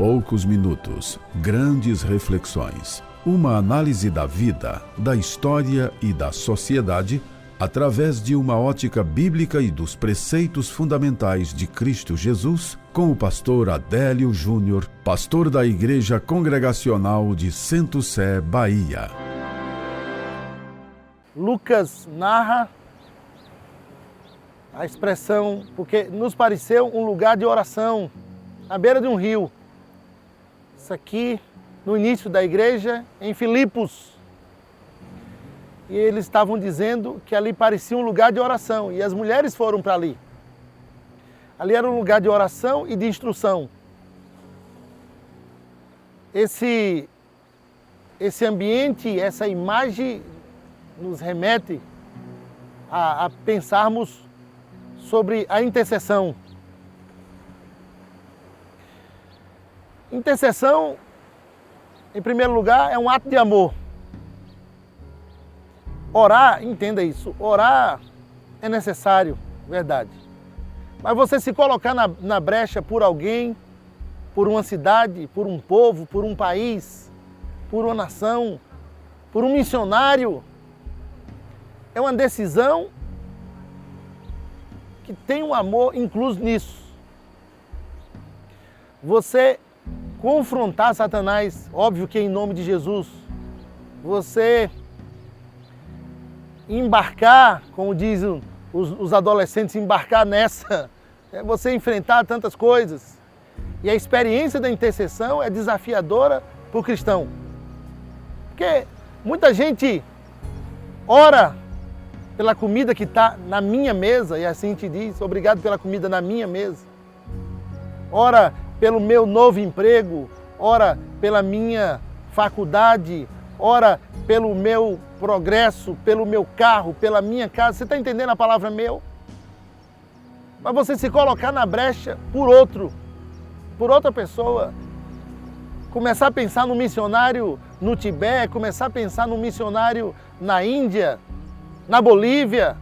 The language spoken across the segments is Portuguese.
Poucos minutos, grandes reflexões. Uma análise da vida, da história e da sociedade através de uma ótica bíblica e dos preceitos fundamentais de Cristo Jesus, com o pastor Adélio Júnior, pastor da Igreja Congregacional de Sento Sé, Bahia. Lucas narra a expressão, porque nos pareceu um lugar de oração, à beira de um rio. Isso aqui, no início da igreja, em Filipos. E eles estavam dizendo que ali parecia um lugar de oração, e as mulheres foram para ali. Ali era um lugar de oração e de instrução. Esse ambiente, essa imagem nos remete a pensarmos sobre a intercessão. Intercessão, em primeiro lugar, é um ato de amor. Orar, entenda isso, orar é necessário, verdade. Mas você se colocar na brecha por alguém, por uma cidade, por um povo, por um país, por uma nação, por um missionário, é uma decisão que tem um amor incluso nisso. Você confrontar Satanás, óbvio que em nome de Jesus, você embarcar, como dizem os adolescentes, embarcar nessa, é você enfrentar tantas coisas. E a experiência da intercessão é desafiadora para o cristão. Porque muita gente ora pela comida que está na minha mesa, e assim te diz, obrigado pela comida na minha mesa. Ora pelo meu novo emprego, ora pela minha faculdade, ora pelo meu progresso, pelo meu carro, pela minha casa. Você está entendendo a palavra meu? Mas você se colocar na brecha por outra pessoa. Começar a pensar no missionário no Tibete, começar a pensar no missionário na Índia, na Bolívia.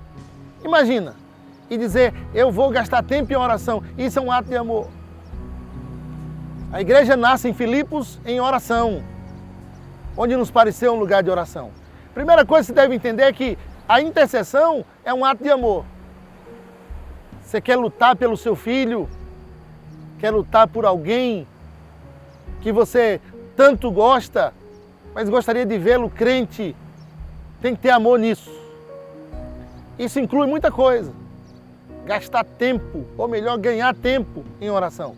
Imagina. E dizer, eu vou gastar tempo em oração. Isso é um ato de amor. A igreja nasce em Filipos em oração, onde nos pareceu um lugar de oração. Primeira coisa que você deve entender é que a intercessão é um ato de amor. Você quer lutar pelo seu filho, quer lutar por alguém que você tanto gosta, mas gostaria de vê-lo crente, tem que ter amor nisso. Isso inclui muita coisa. Gastar tempo, ou melhor, ganhar tempo em oração.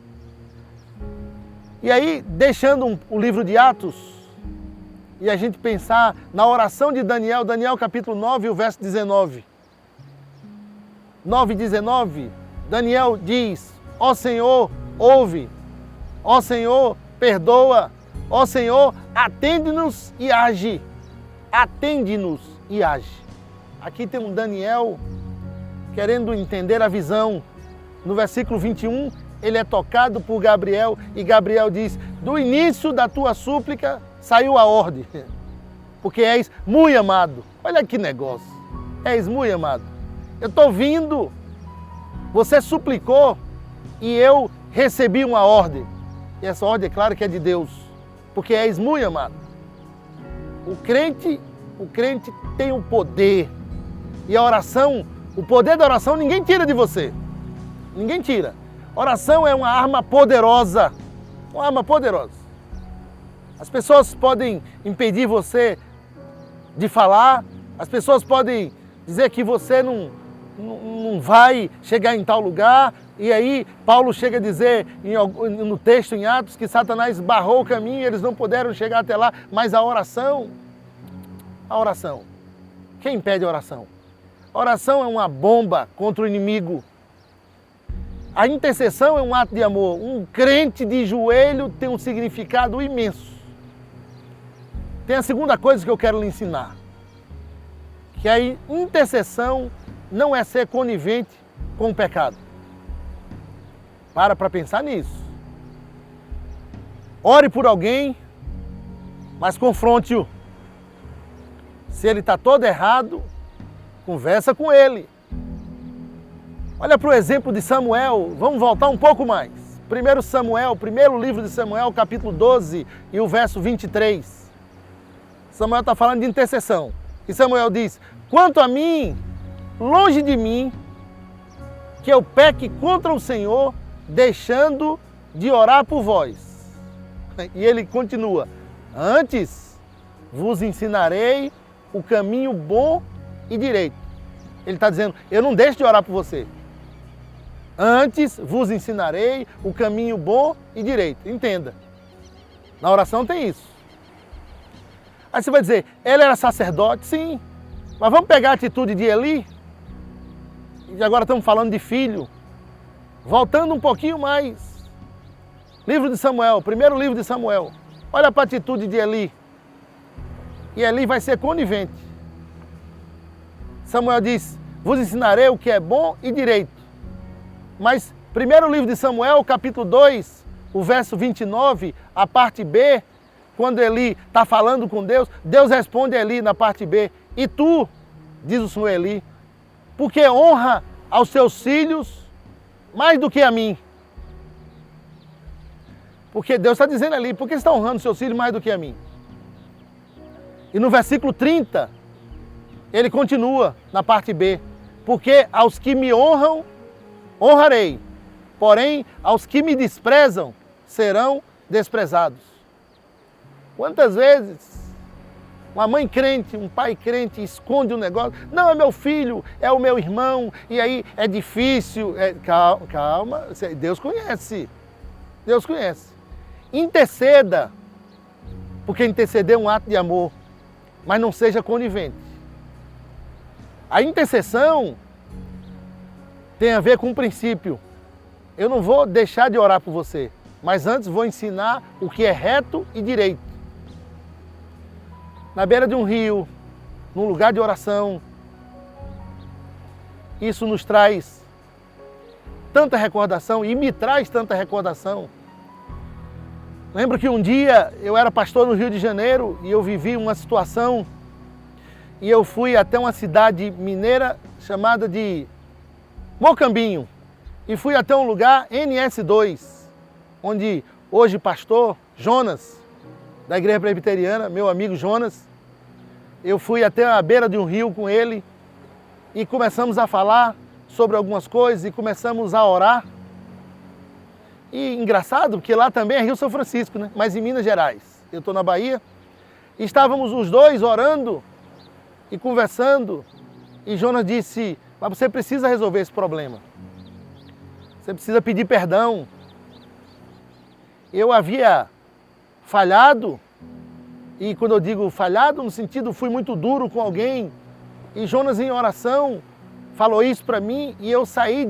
E aí, deixando o livro de Atos, e a gente pensar na oração de Daniel, Daniel capítulo 9, o verso 19. 9 e 19, Daniel diz, ó Senhor, ouve, ó Senhor, perdoa, ó Senhor, atende-nos e age, atende-nos e age. Aqui tem um Daniel querendo entender a visão. No versículo 21, ele é tocado por Gabriel e Gabriel diz, do início da tua súplica saiu a ordem, porque és muito amado. Olha que negócio, és muito amado. Eu estou vindo, você suplicou e eu recebi uma ordem. E essa ordem é claro que é de Deus, porque és muito amado. O crente tem o poder. E a oração, o poder da oração ninguém tira de você. Ninguém tira. Oração é uma arma poderosa. Uma arma poderosa. As pessoas podem impedir você de falar. As pessoas podem dizer que você não vai chegar em tal lugar. E aí Paulo chega a dizer no texto em Atos que Satanás barrou o caminho e eles não puderam chegar até lá. Mas a oração, quem impede a oração? A oração é uma bomba contra o inimigo. A intercessão é um ato de amor. Um crente de joelho tem um significado imenso. Tem a segunda coisa que eu quero lhe ensinar. Que a intercessão não é ser conivente com o pecado. Para pensar nisso. Ore por alguém, mas confronte-o. Se ele está todo errado, conversa com ele. Olha para o exemplo de Samuel, vamos voltar um pouco mais. 1 Samuel, primeiro livro de Samuel, capítulo 12 e o verso 23. Samuel está falando de intercessão. E Samuel diz: quanto a mim, longe de mim, que eu peque contra o Senhor, deixando de orar por vós. E ele continua: antes vos ensinarei o caminho bom e direito. Ele está dizendo: eu não deixo de orar por você. Antes vos ensinarei o caminho bom e direito. Entenda. Na oração tem isso. Aí você vai dizer: ele era sacerdote? Sim. Mas vamos pegar a atitude de Eli? E agora estamos falando de filho. Voltando um pouquinho mais. Livro de Samuel, primeiro livro de Samuel. Olha para a atitude de Eli. E Eli vai ser conivente. Samuel diz: vos ensinarei o que é bom e direito. Mas, primeiro livro de Samuel, capítulo 2, o verso 29, a parte B, quando Eli está falando com Deus, Deus responde a Eli na parte B: e tu, diz o Senhor Eli, porque honra aos teus filhos mais do que a mim. Porque Deus está dizendo ali: por que você está honrando os seus filhos mais do que a mim? E no versículo 30, ele continua na parte B: porque aos que me honram, honrarei, porém aos que me desprezam, serão desprezados. Quantas vezes uma mãe crente, um pai crente esconde um negócio? Não, é meu filho, é o meu irmão, e aí é difícil. Calma, Deus conhece. Deus conhece. Interceda, porque interceder é um ato de amor, mas não seja conivente. A intercessão tem a ver com um princípio. Eu não vou deixar de orar por você, mas antes vou ensinar o que é reto e direito. Na beira de um rio, num lugar de oração, isso nos traz tanta recordação e me traz tanta recordação. Lembro que um dia eu era pastor no Rio de Janeiro e eu vivi uma situação e eu fui até uma cidade mineira chamada de Mocambinho e fui até um lugar, NS2, onde hoje pastor Jonas, da Igreja Presbiteriana, meu amigo Jonas, eu fui até a beira de um rio com ele e começamos a falar sobre algumas coisas e começamos a orar. E engraçado, porque lá também é Rio São Francisco, né? Mas em Minas Gerais. Eu estou na Bahia. E estávamos os dois orando e conversando. E Jonas disse: mas você precisa resolver esse problema. Você precisa pedir perdão. Eu havia falhado. E quando eu digo falhado, no sentido, fui muito duro com alguém. E Jonas, em oração, falou isso para mim. E eu saí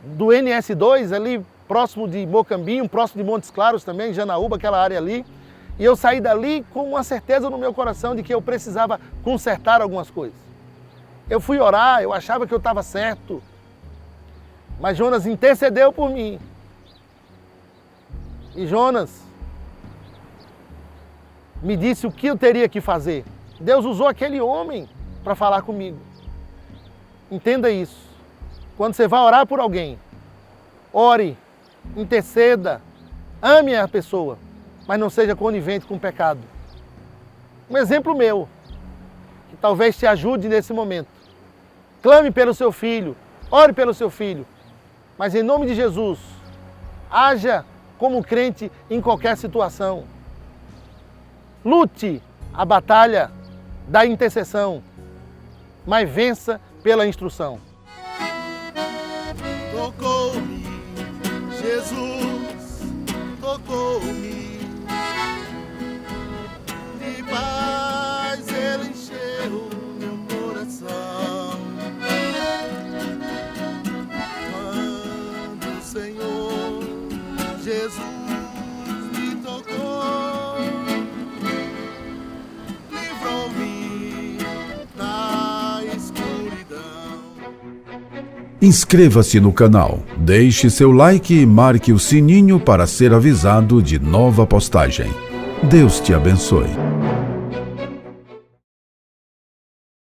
do NS2 ali, próximo de Mocambinho, próximo de Montes Claros também, Janaúba, aquela área ali. E eu saí dali com uma certeza no meu coração de que eu precisava consertar algumas coisas. Eu fui orar, eu achava que eu estava certo. Mas Jonas intercedeu por mim. E Jonas me disse o que eu teria que fazer. Deus usou aquele homem para falar comigo. Entenda isso. Quando você vai orar por alguém, ore, interceda, ame a pessoa, mas não seja conivente com o pecado. Um exemplo meu, que talvez te ajude nesse momento. Clame pelo seu filho, ore pelo seu filho, mas em nome de Jesus, haja como crente em qualquer situação. Lute a batalha da intercessão, mas vença pela instrução. Tocou-me, Jesus, tocou-me, de paz Ele encheu meu coração. Quando o Senhor Jesus me tocou, livrou-me da escuridão. Inscreva-se no canal, deixe seu like e marque o sininho para ser avisado de nova postagem. Deus te abençoe.